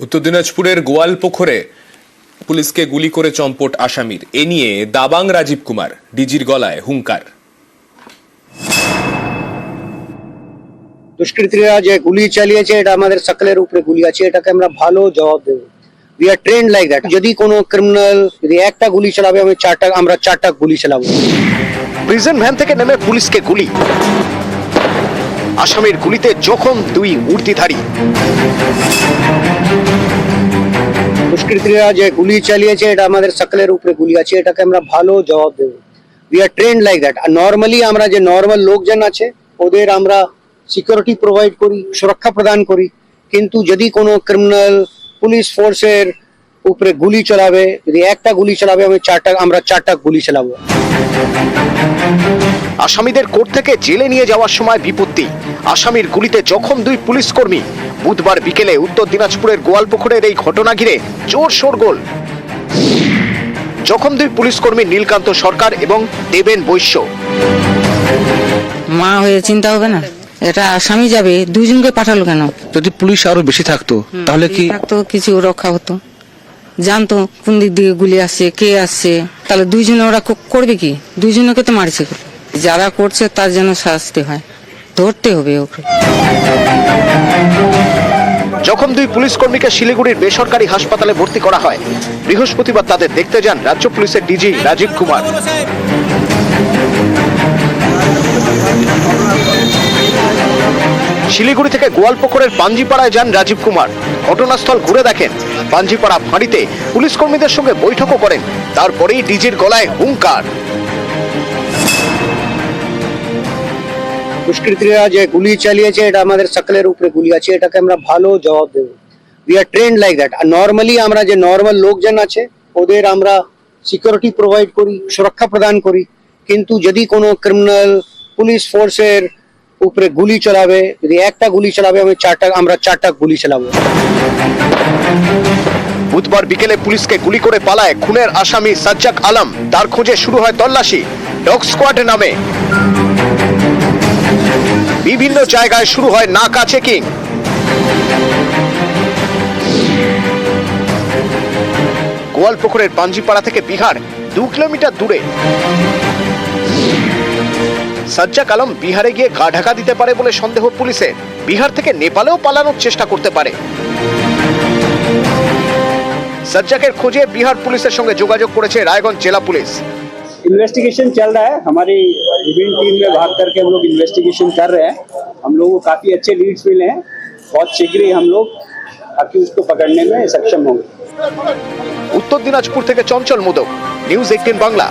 উত্তর দিনাজপুরের গোয়ালপুকুরে পুলিশকে গুলি করে চম্পট আসামির। এ নিয়ে দাবাং রাজীব কুমার, ডিজির গলায় হুঙ্কার। দুষ্কৃতীরা যে গুলি চালিয়েছে এটা আমাদের সকলের উপরে গুলি আছে, এটাকে আমরা ভালো জবাব দেব। We are trained like that. যদি কোনো ক্রিমিনাল যদি একটা গুলি চালাবে আমরা চারটা গুলি চালাবো। প্রিজন ভ্যান থেকে নেমে পুলিশকে গুলি, আসামির গুলিতে জখম দুই উর্দিধারী। দুষ্কৃতীরা যে গুলি চালিয়েছে এটা আমাদের সকলের উপরে গুলি আছে, এটাকে আমরা ভালো জবাব দেব। We are trained like that. আর নর্মালি আমরা যে নর্মাল লোকজন আছে ওদের আমরা সিকিউরিটি প্রোভাইড করি, সুরক্ষা প্রদান করি। কিন্তু যদি কোনো ক্রিমিনাল পুলিশ ফোর্সের উপরে গুলি চালাবে, যদি একটা গুলি চালাবে আমরা চারটা গুলি চালাবো। আসামিদের কোর্ট থেকে জেলে নিয়ে যাওয়ার সময় বিপত্তি, আসামির গুলিতে জখম দুই পুলিশ কর্মী। বুধবার বিকেলে উত্তর দিনাজপুরের গোয়ালপুকুরের এই ঘটনা ঘিরে জোর শোরগোল। জখম দুই পুলিশ কর্মী নীলকান্ত সরকার এবং দেবেন বৈশ্য। মা হয়ে চিন্তা হবে না? এটা আসামি যাবে, দুইজনকে পাঠালো কেন? যদি পুলিশ আরো বেশি থাকতো তাহলে কি থাকতো, কিছু রক্ষা হতো। জানতো কোন দিক দিয়ে গুলি আসছে, কে আসছে, তাহলে দুইজনে ওরা করবে কি? দুইজনকে তো মারছে। যারা করছে তার যেন শাস্তি হয়, ধরতে হবে ওকে। জখম দুই পুলিশ কর্মীকে শিলিগুড়ির বেসরকারি হাসপাতালে ভর্তি করা হয়। বৃহস্পতিবার তাদের দেখতে যান রাজ্য পুলিশের ডিজি রাজীব কুমার। শিলিগুড়ি থেকে গোয়ালপুকুরের পাঞ্জিপাড়ায় যান রাজীব কুমার। ঘটনাস্থল ঘুরে দেখেন। পাঞ্জিপাড়া ফাঁড়িতে পুলিশ কর্মীদের সঙ্গে বৈঠকও করেন। তারপরেই ডিজির গলায় হুঙ্কার। দুষ্কৃতীরা যে গুলি চালিয়েছে এটা আমাদের সকলের উপরে গুলি আছে, এটাকে আমরা ভালো জবাব দেব। We are trained like that. আর নর্মালি আমরা যে নর্মাল লোকজন আছে ওদের আমরা সিকিউরিটি প্রোভাইড করি, সুরক্ষা প্রদান করি। কিন্তু যদি কোনো ক্রিমিনাল পুলিশ ফোর্সের উপরে গুলি চালাবে, যদি একটা গুলি চালাবে আমরা চারটা গুলি চালাবো। বুধবার বিকেলে পুলিশকে গুলি করে পালায় খুনের আসামি সাজ্জাক আলম। তার খোঁজে শুরু হয় তল্লাশি ডগ স্কোয়াড নামে। বিভিন্ন জায়গায় শুরু হয় নাকা চেকিং। গোয়ালপুকুরের পাঞ্জিপাড়া থেকে বিহার 2 কিলোমিটার দূরে। সাজ্জাক আলম বিহারে গিয়ে গা ঢাকা দিতে পারে বলে সন্দেহ পুলিশের। বিহার থেকে নেপালেও পালানোর চেষ্টা করতে পারে। সাজ্জাকের খোঁজে বিহার পুলিশের সঙ্গে যোগাযোগ করেছে রায়গঞ্জ জেলা পুলিশ। इन्वेस्टिगेशन चल रहा है। हमारी विभिन्न टीम में भाग करके हम लोग इन्वेस्टिगेशन कर रहे हैं। हम लोग को काफी अच्छे लीड्स मिले हैं। बहुत शीघ्र ही हम लोग ताकि उसको पकड़ने में सक्षम होंगे। উত্তর দিনাজপুর থেকে চঞ্চল মোদক, নিউজ 18 বাংলা।